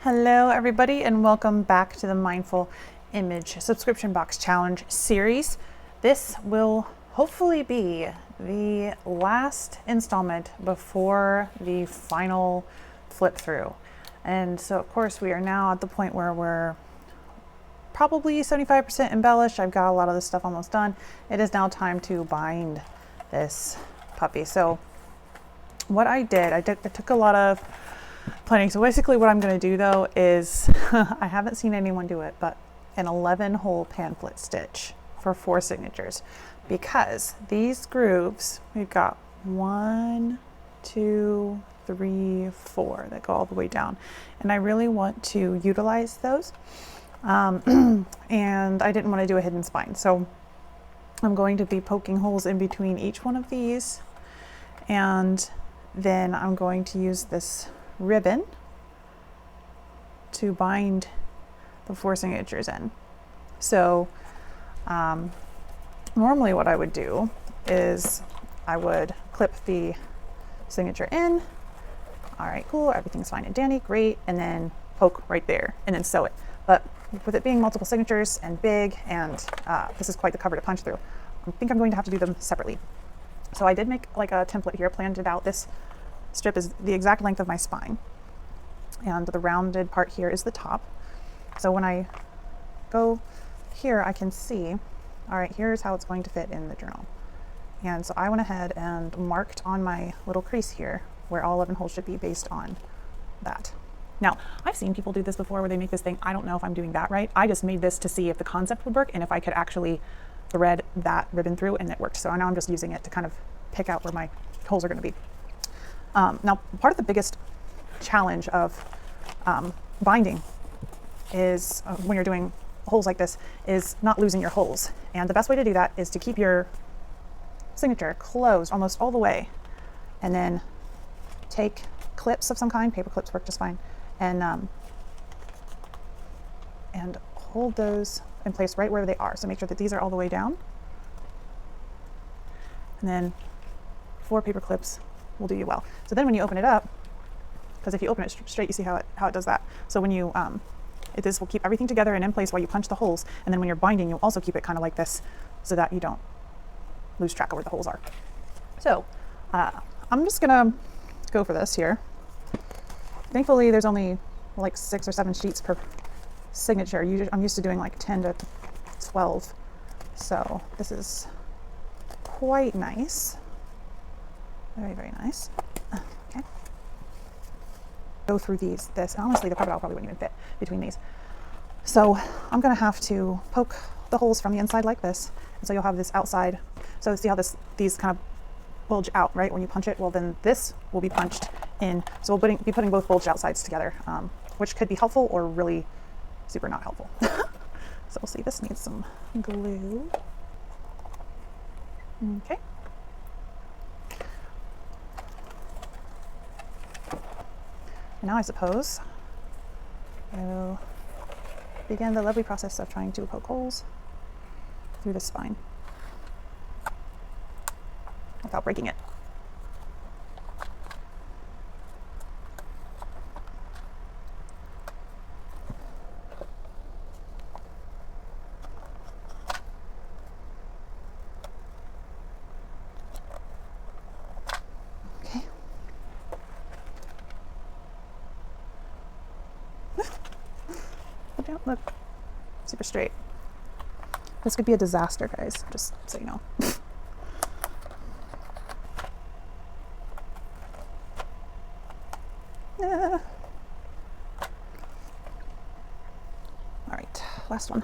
Hello everybody and welcome back to the Mindful Image subscription box challenge series. This will hopefully be the last installment before the final flip through. And so of course we are now at the point where we're probably 75% embellished. I've got a lot of this stuff almost done. It is now time to bind this puppy. So what I took a lot of planning. So basically what I'm going to do though is, I haven't seen anyone do it, but an 11 hole pamphlet stitch for 4 signatures, because these grooves, we've got 1, 2, 3, 4 that go all the way down. And I really want to utilize those. And I didn't want to do a hidden spine. So I'm going to be poking holes in between each one of these. And then I'm going to use this ribbon to bind the 4 signatures in. So normally what I would do is I would clip the signature in. All right, cool, everything's fine and dandy, great, and then poke right there and then sew it. But with it being multiple signatures and big, and this is quite the cover to punch through, I think I'm going to have to do them separately. So I did make like a template here, planned it out. This strip is the exact length of my spine, and the rounded part here is the top. So when I go here, I can see, all right, here's how it's going to fit in the journal. And so I went ahead and marked on my little crease here where all 11 holes should be based on that. Now, I've seen people do this before where they make this thing. I don't know if I'm doing that right. I just made this to see if the concept would work and if I could actually thread that ribbon through, and it worked. So now I'm just using it to kind of pick out where my holes are going to be. Now, part of the biggest challenge of binding is when you're doing holes like this is not losing your holes. And the best way to do that is to keep your signature closed almost all the way, and then take clips of some kind, paper clips work just fine, and hold those in place right where they are. So make sure that these are all the way down, and then 4 paper clips will do you well. So then when you open it up, because if you open it straight, you see how it does that. So when you, this will keep everything together and in place while you punch the holes. And then when you're binding, you'll also keep it kind of like this so that you don't lose track of where the holes are. So I'm just gonna go for this here. Thankfully, there's only like 6 or 7 sheets per signature. Usually, I'm used to doing like 10 to 12. So this is quite nice. Very, very nice. Okay. Go through this, and honestly, the crocodile probably wouldn't even fit between these. So I'm gonna have to poke the holes from the inside like this. And so you'll have this outside. So see how these kind of bulge out, right? When you punch it, well then this will be punched in. So we'll be putting both bulged outsides together, which could be helpful or really super not helpful. So we'll see, this needs some glue. Okay. And now I suppose we'll begin the lovely process of trying to poke holes through the spine without breaking it. Okay. Don't look super straight. This could be a disaster, guys, just so you know. All right, last one.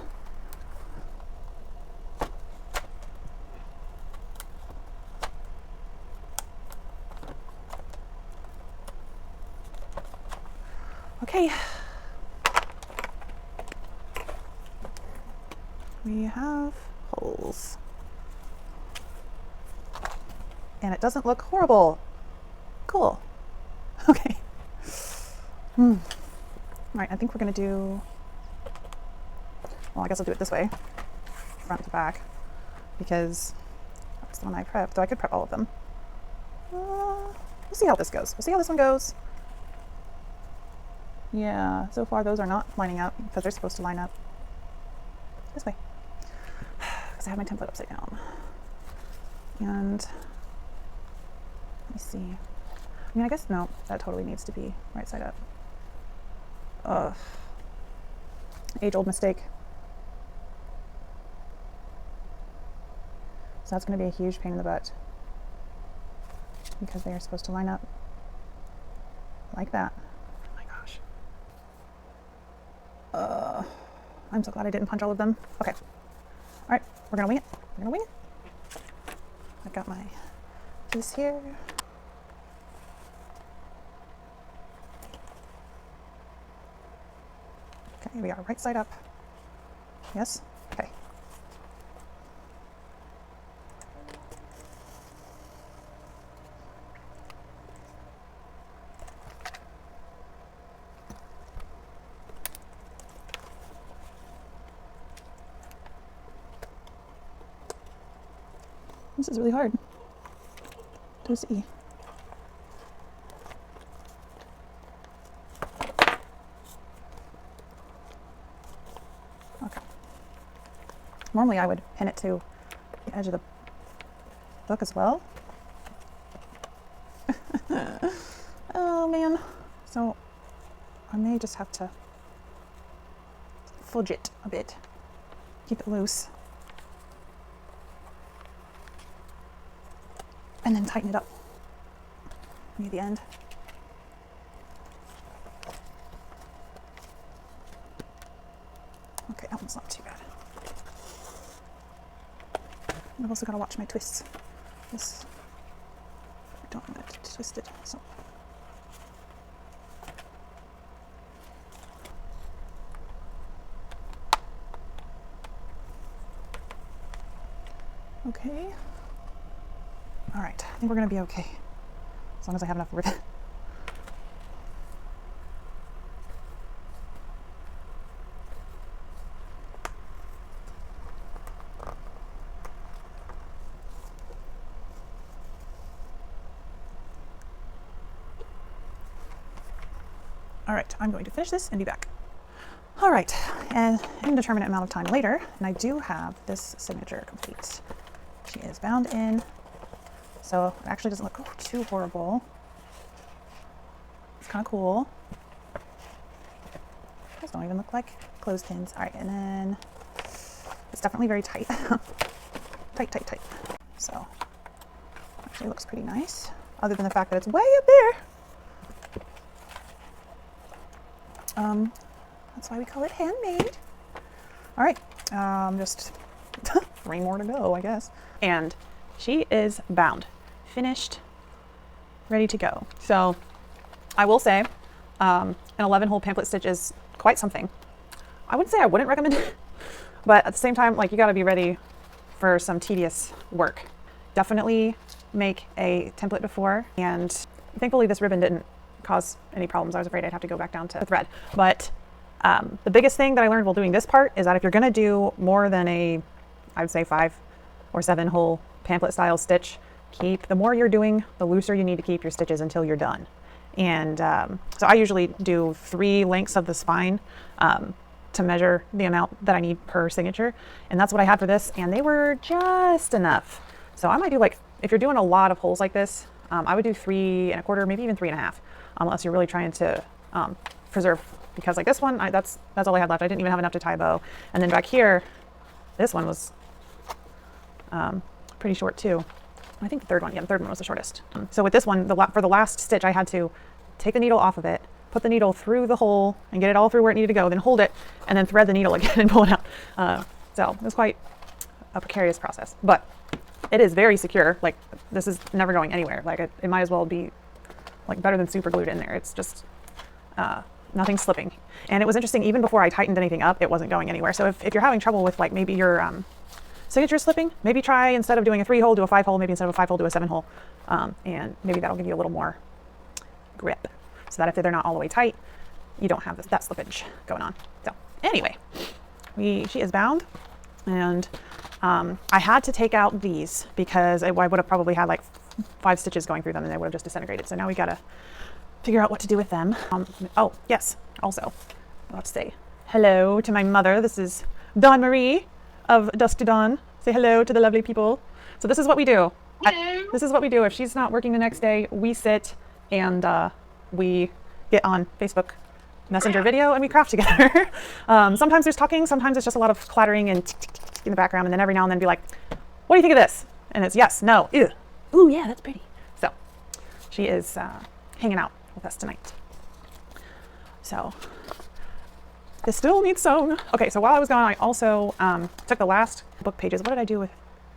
Okay. We have holes. And it doesn't look horrible. Cool. Okay. All right, I think we're gonna do, well, I guess I'll do it this way, front to back, because that's the one I prepped, though I could prep all of them. We'll see how this goes. We'll see how this one goes. Yeah, so far those are not lining up because they're supposed to line up this way. Because I have my template upside down. And let me see. I mean, I guess no, that totally needs to be right side up. Ugh. Age-old mistake. So that's going to be a huge pain in the butt because they are supposed to line up like that. Oh my gosh. I'm so glad I didn't punch all of them. Okay. All right, we're gonna wing it. We're gonna wing it. I got my piece here. Okay, we are right side up. Yes? Okay. This is really hard to see. Okay. Normally I would pin it to the edge of the book as well. Oh man. So I may just have to fudge it a bit. Keep it loose. And then tighten it up near the end. Okay, that one's not too bad. I've also got to watch my twists. This, I don't want it twisted, so. Okay. All right, I think we're gonna be okay, as long as I have enough ribbon. All right, I'm going to finish this and be back. All right, and an indeterminate amount of time later, and I do have this signature complete. She is bound in. So it actually doesn't look too horrible. It's kind of cool. Those don't even look like clothespins. All right, and then it's definitely very tight. Tight, tight, tight. So actually looks pretty nice, other than the fact that it's way up there. That's why we call it handmade. All right, just 3 more to go, I guess. And she is bound. Finished, ready to go. So I will say an 11-hole pamphlet stitch is quite something. I wouldn't say I wouldn't recommend it, but at the same time, like, you got to be ready for some tedious work. Definitely make a template before, and thankfully this ribbon didn't cause any problems. I was afraid I'd have to go back down to the thread. But the biggest thing that I learned while doing this part is that if you're going to do more than I would say 5 or 7 hole pamphlet style stitch, the more you're doing, the looser you need to keep your stitches until you're done. And so I usually do 3 lengths of the spine to measure the amount that I need per signature. And that's what I had for this, and they were just enough. So I might do, like, if you're doing a lot of holes like this, I would do 3 1/4, maybe even 3 1/2, unless you're really trying to preserve. Because like this one, that's all I had left. I didn't even have enough to tie a bow. And then back here, this one was pretty short too. I think the third one was the shortest. So with this one, for the last stitch, I had to take the needle off of it, put the needle through the hole and get it all through where it needed to go, then hold it, and then thread the needle again and pull it out. So it was quite a precarious process, but it is very secure. Like, this is never going anywhere. Like, it might as well be like better than super glued in there. It's just nothing slipping. And it was interesting, even before I tightened anything up, it wasn't going anywhere. So if you're having trouble with, like, maybe your signature slipping, maybe try, instead of doing a 3-hole, do a 5-hole, maybe instead of a 5-hole, do a 7-hole. And maybe that'll give you a little more grip, so that if they're not all the way tight, you don't have that slippage going on. So anyway, she is bound, and I had to take out these because I would have probably had like 5 stitches going through them and they would have just disintegrated. So now we gotta figure out what to do with them. Oh, yes. Also, let's say hello to my mother. This is Dawn Marie of Dusk to Dawn. Say hello to the lovely people. So this is what we do. This is what we do. If she's not working the next day, we sit and we get on Facebook Messenger video and we craft together. Sometimes there's talking, sometimes it's just a lot of clattering and in the background, and then every now and then be like, what do you think of this? And it's yes, no, ew. Ooh, yeah, that's pretty. So she is hanging out with us tonight. So this still needs sewn. Okay, so while I was gone, I also took the last book pages. What did I do with?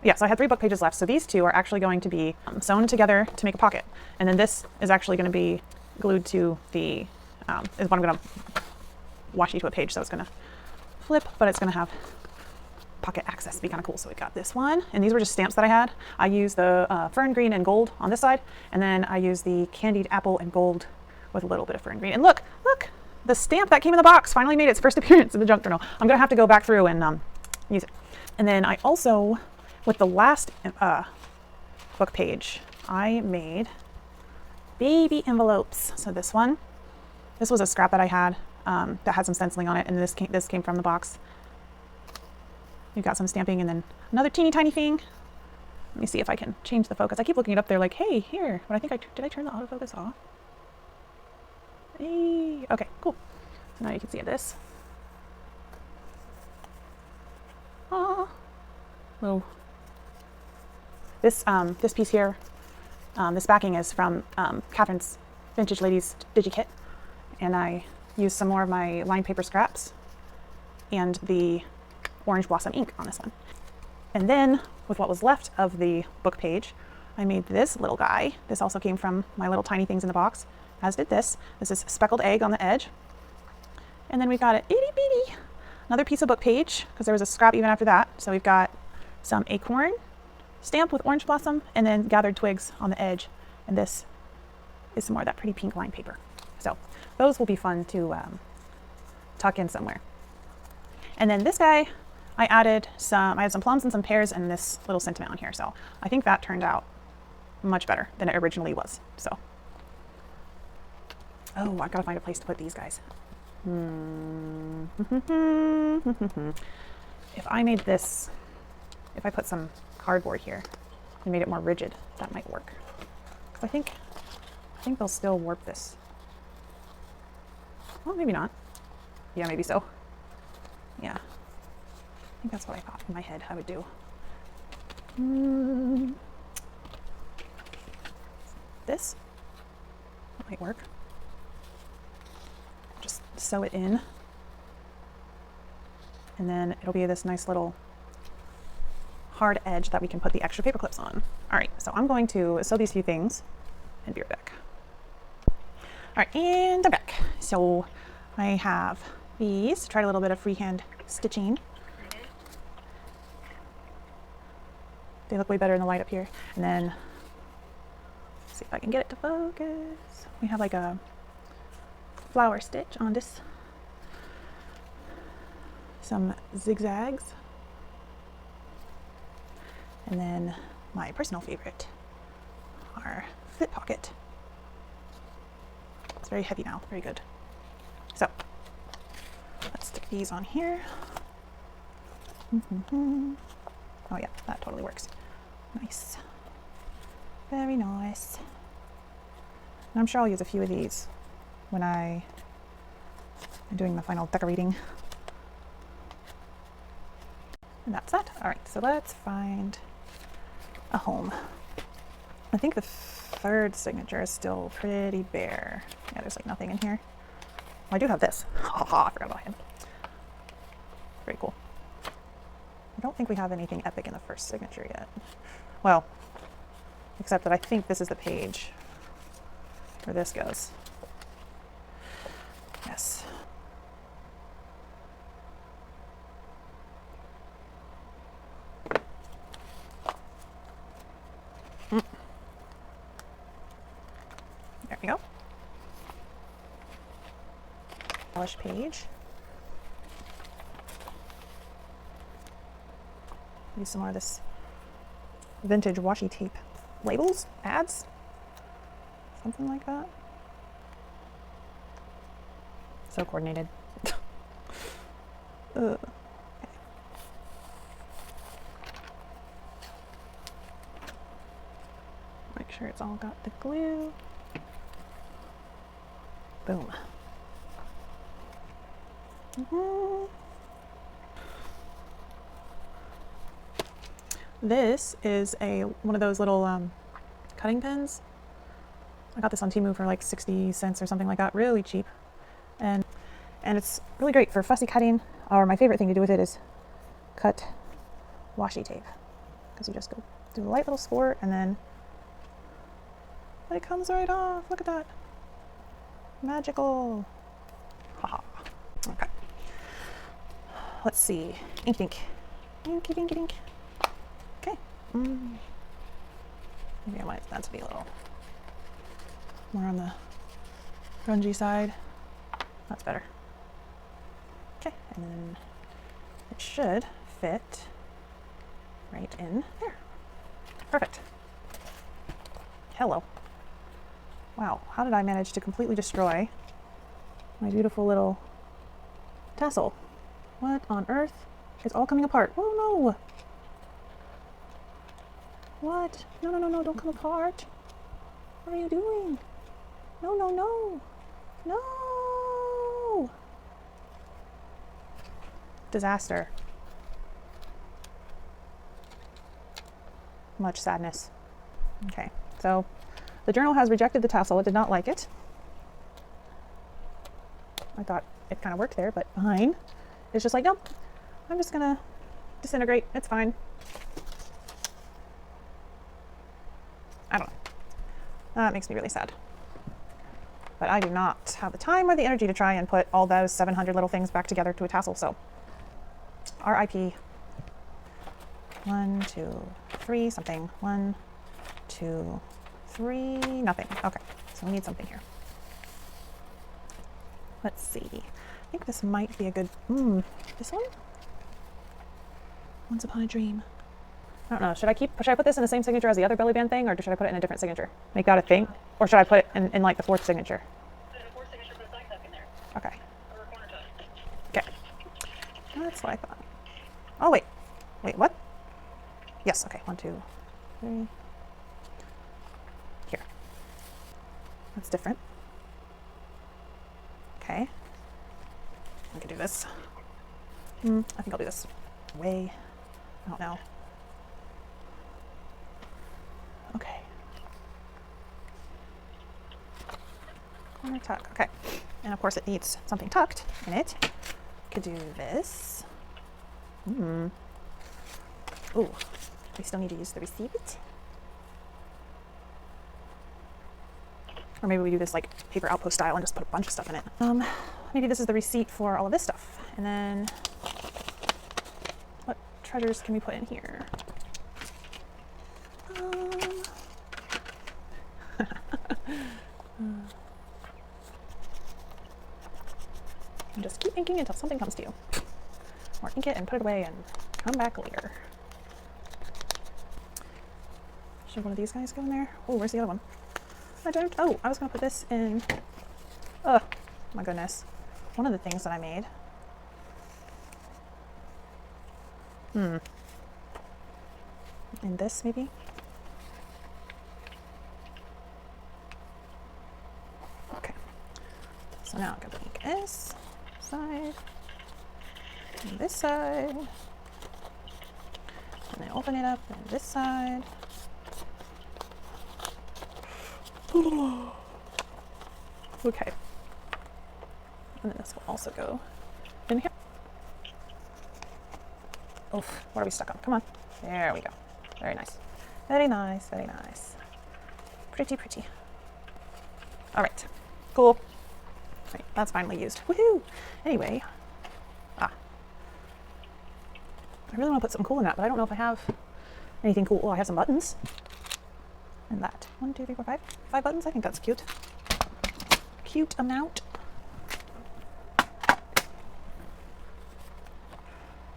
Yeah, so I had 3 book pages left. So these 2 are actually going to be sewn together to make a pocket. And then this is actually going to be glued to the, is what I'm going to washi to a page. So it's going to flip, but it's going to have pocket access. It'd be kind of cool. So we got this one. And these were just stamps that I had. I used the fern green and gold on this side. And then I used the candied apple and gold with a little bit of fern green. And look, the stamp that came in the box finally made its first appearance in the junk journal. I'm going to have to go back through and use it. And then I also, with the last book page, I made baby envelopes. So this one, this was a scrap that I had that had some stenciling on it, and this came from the box. You've got some stamping, and then another teeny tiny thing. Let me see if I can change the focus. I keep looking it up there like, hey, here. But I think did I turn the autofocus off? Hey, okay, cool. So now you can see this. Little. This piece here, this backing is from Catherine's Vintage Ladies DigiKit, and I used some more of my lined paper scraps and the Orange Blossom ink on this one. And then with what was left of the book page, I made this little guy. This also came from my little tiny things in the box, as did this. This is speckled egg on the edge. And then we've got an itty bitty, another piece of book page, because there was a scrap even after that. So we've got some acorn stamped with orange blossom and then gathered twigs on the edge. And this is some more of that pretty pink lined paper. So those will be fun to tuck in somewhere. And then this guy, I had some plums and some pears and this little sentiment on here. So I think that turned out much better than it originally was. So, oh, I've got to find a place to put these guys. If I made this, if I put some cardboard here and made it more rigid, that might work. I think they'll still warp this. Well, maybe not. Yeah, maybe so. Yeah. I think that's what I thought in my head I would do. This might work. Just sew it in. And then it'll be this nice little hard edge that we can put the extra paper clips on. All right, so I'm going to sew these few things and be right back. All right, and I'm back. So I have these. Tried a little bit of freehand stitching. They look way better in the light up here. And then, let's see if I can get it to focus. We have like a flower stitch on this. Some zigzags. And then my personal favorite, our flip pocket. It's very heavy now, very good. So, let's stick these on here. Oh yeah, that totally works. Nice. Very nice. And I'm sure I'll use a few of these when I am doing the final decorating. And that's that. All right, so let's find a home. I think the third signature is still pretty bare. Yeah, there's like nothing in here. Well, I do have this. Oh, I forgot about him. Very cool. I don't think we have anything epic in the first signature yet. Well, except that I think this is the page where this goes. Yes. There we go. Polish page. Use some more of this vintage washi tape. Labels? Ads? Something like that. So coordinated. Ugh. Make sure it's all got the glue. Boom. This is one of those little cutting pins. I got this on Temu for like 60 cents or something like that, really cheap. And it's really great for fussy cutting, or my favorite thing to do with it is cut washi tape. Because you just go do a light little squirt and then it comes right off. Look at that. Magical. Haha. Okay. Let's see. Ink, ink. Inky, dinky, dink. Okay. Maybe I want that to be a little more on the grungy side. That's better. Okay, and then it should fit right in there. Perfect. Hello. Wow, how did I manage to completely destroy my beautiful little tassel? What on earth? It's all coming apart. Oh no! What? No, no, no, no, don't come apart. What are you doing? No, no, no. No! Disaster. Much sadness. Okay, so the journal has rejected the tassel. It did not like it. I thought it kind of worked there, but fine. It's just like, nope, I'm just gonna disintegrate. It's fine. I don't know. That makes me really sad. But I do not have the time or the energy to try and put all those 700 little things back together to a tassel, so RIP. 1, 2, 3, something. 1, 2, 3, nothing. Okay, so we need something here. Let's see. I think this might be a good, this one? Once Upon a Dream. I don't know, should I put this in the same signature as the other belly band thing, or should I put it in a different signature? Make that a thing? Or should I put it in like the fourth signature? Put a fourth signature, put a side tuck in there. Okay. Or a corner tuck. Okay. That's what I thought. Oh, wait. Wait, what? Yes, okay. 1, 2, 3. Here. That's different. Okay. I can do this. I think I'll do this way. I don't know. Okay. Corner tuck. Okay. And of course it needs something tucked in it. Could do this. Ooh. We still need to use the receipt. Or maybe we do this like paper outpost style and just put a bunch of stuff in it. Maybe this is the receipt for all of this stuff. And then what treasures can we put in here? And just keep inking until something comes to you. Or ink it and put it away and come back later. Should one of these guys go in there? Oh, where's the other one? I don't, oh, I was gonna put this in, oh my goodness. One of the things that I made. In this maybe? Okay. So now I'm gonna make this side, and this side, and then open it up and this side. Okay. And then this will also go in here. Oof, what are we stuck on? Come on. There we go. Very nice. Very nice, very nice. Pretty, pretty. All right, cool. Right, that's finally used. Woohoo! Anyway, I really want to put something cool in that, but I don't know if I have anything cool. Oh, I have some buttons. And that. 1, 2, 3, 4, 5. 5 buttons. I think that's cute. Cute amount.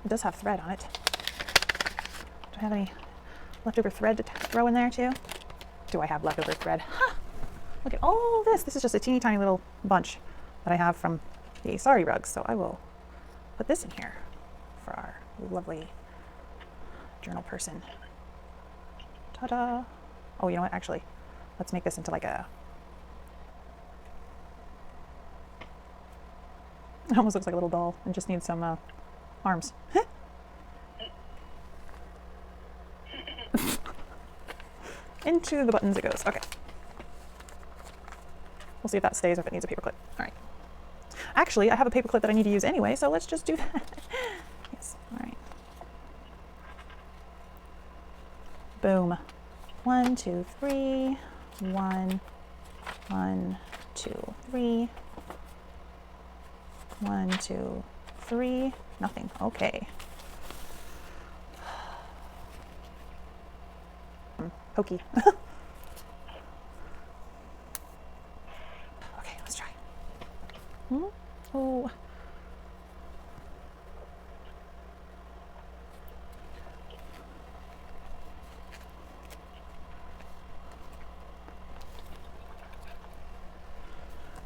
It does have thread on it. Do I have any leftover thread to throw in there too? Do I have leftover thread? Huh! Look at all this. This is just a teeny tiny little bunch that I have from the sorry rugs. So I will put this in here for our lovely journal person. Ta-da! Oh, you know what? Actually, let's make this into like a... It almost looks like a little doll and just needs some arms. Into the buttons it goes. Okay. We'll see if that stays or if it needs a paper clip. All right. Actually, I have a paper clip that I need to use anyway, so let's just do that. Yes. All right. Boom. 1, 2, 3. 1, 1, 2, 3. 1, 2, 3. Nothing. Okay. Pokey. Okay, let's try. Oh.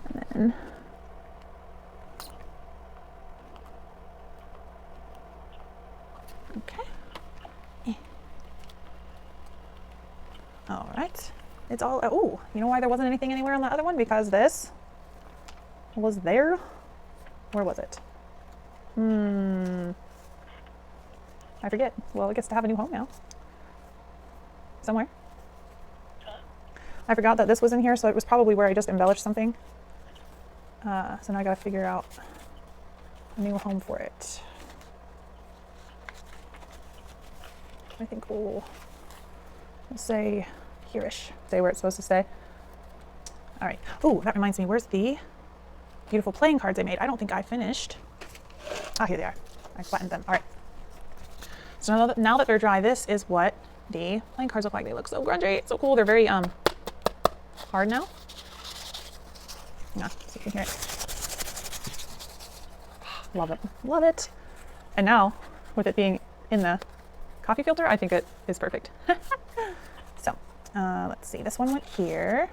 And then okay. All right. It's all, oh, you know why there wasn't anything anywhere on the other one? Because this was there. Where was it? I forget. Well, it gets to have a new home now. Somewhere. I forgot that this was in here, so it was probably where I just embellished something. So now I gotta figure out a new home for it. I think we'll say here-ish. Say where it's supposed to stay. All right. Oh, that reminds me. Where's the beautiful playing cards I made? I don't think I finished. Ah, here they are. I flattened them. All right. So now that they're dry, this is what the playing cards look like. They look so grungy, so cool. They're very hard now. Yeah, so you can hear it. Love it. Love it. And now, with it being in the coffee filter, I think it is perfect. So, let's see. This one went here.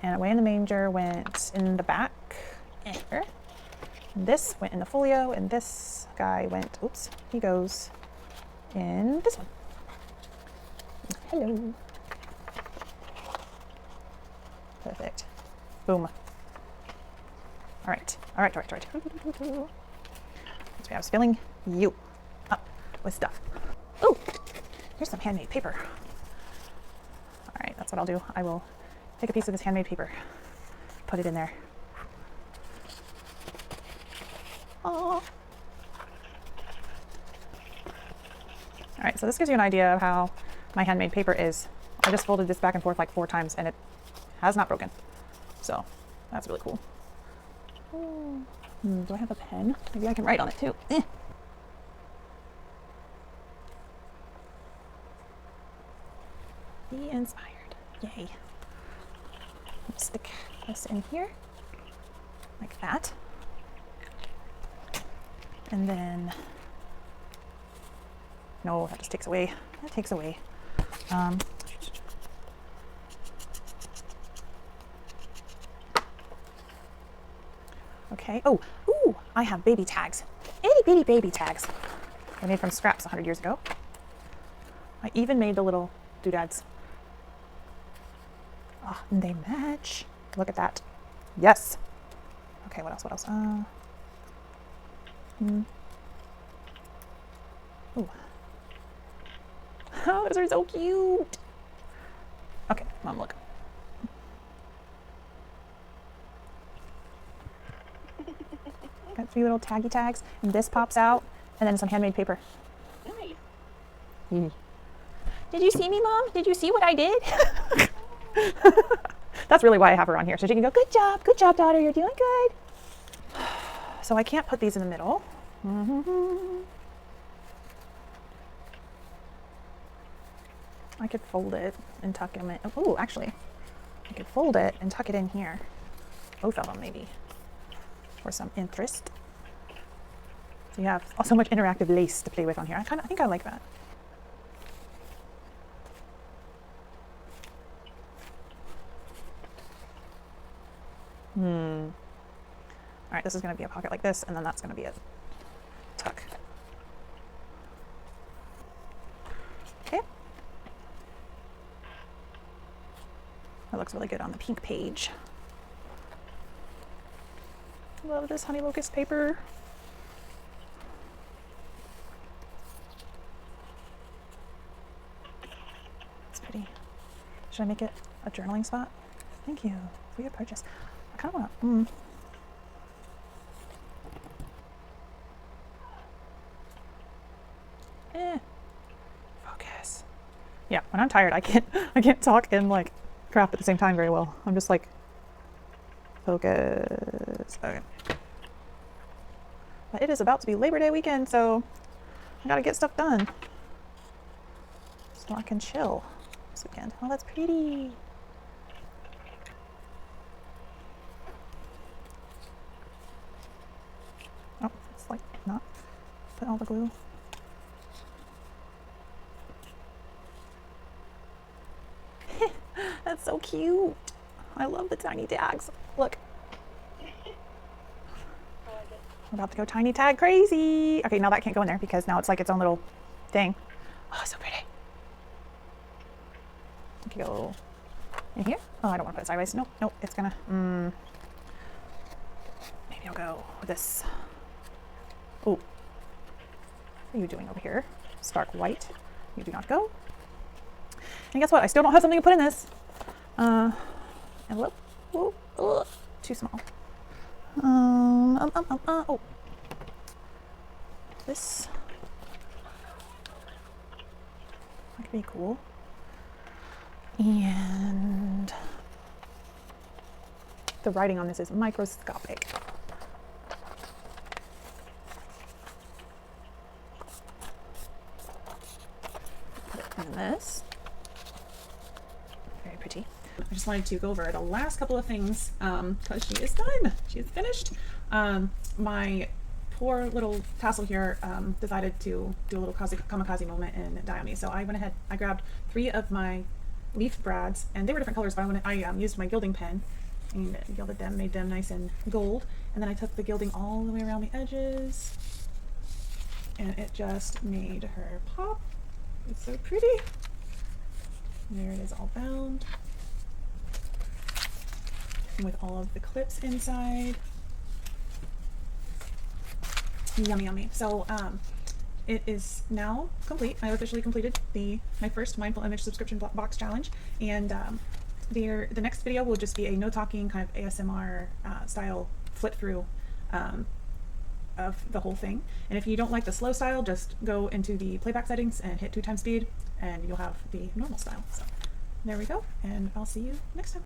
And Away in the Manger went in the back here. This went in the folio, and this guy went, oops, he goes in this one. Hello. Perfect. Boom. All right. All right, all right, all right. So I was filling you up with stuff. Oh, here's some handmade paper. All right, that's what I'll do. I will take a piece of this handmade paper, put it in there. Oh. All right, so this gives you an idea of how my handmade paper is. I just folded this back and forth like 4 times and it has not broken. So that's really cool. Do I have a pen? Maybe I can write on it too. Be inspired. Yay. Let's stick this in here like that. And then, no, that just takes away. That takes away. Okay. Oh, ooh, I have baby tags. Itty bitty baby tags. I made from scraps 100 years ago. I even made the little doodads. Oh, and they match. Look at that. Yes. Okay, what else? What else? Ooh. Oh, those are so cute. Okay, Mom, look. Got 3 little taggy tags, and this pops out, and then some handmade paper. Nice. Did you see me, Mom? Did you see what I did? That's really why I have her on here, so she can go, good job, daughter, you're doing good. So I can't put these in the middle. I could fold it and tuck them in. Oh, actually, I could fold it and tuck it in here. Both of them, maybe, for some interest. So you have so much interactive lace to play with on here. I think I like that. All right, this is going to be a pocket like this, and then that's going to be a tuck. Okay. That looks really good on the pink page. Love this honey locust paper. It's pretty. Should I make it a journaling spot? Thank you for your purchase. I kind of want to. Focus. Yeah, when I'm tired, I can't talk and like craft at the same time very well. I'm just like focus. Okay. But it is about to be Labor Day weekend, so I gotta get stuff done so I can chill this weekend. Oh, that's pretty. Oh, it's like not put all the glue. That's so cute. I love the tiny tags. Look. I'm about to go tiny tag crazy. Okay, now that can't go in there because now it's like its own little thing. Oh, so pretty. I can go in here. Oh, I don't want to put it sideways. Nope, nope. It's gonna. Maybe I'll go with this. Oh, what are you doing over here? Stark white. You do not go. And guess what? I still don't have something to put in this. Envelope. Oh, too small. Oh. This. That could be cool. And the writing on this is microscopic. Put it in this. Very pretty. I just wanted to go over the last couple of things because she is done. She is finished. My poor little tassel here decided to do a little kamikaze moment and die on me. So I went ahead, I grabbed 3 of my leaf brads, and they were different colors, but I used my gilding pen and gilded them, made them nice and gold. And then I took the gilding all the way around the edges, and it just made her pop. It's so pretty. There it is, all bound with all of the clips inside. Yummy, yummy. So it is now complete. I officially completed my first Mindful Image subscription box challenge, and the next video will just be a no talking kind of ASMR style flip through of the whole thing. And if you don't like the slow style, just go into the playback settings and hit 2x speed, and you'll have the normal style. So there we go, and I'll see you next time.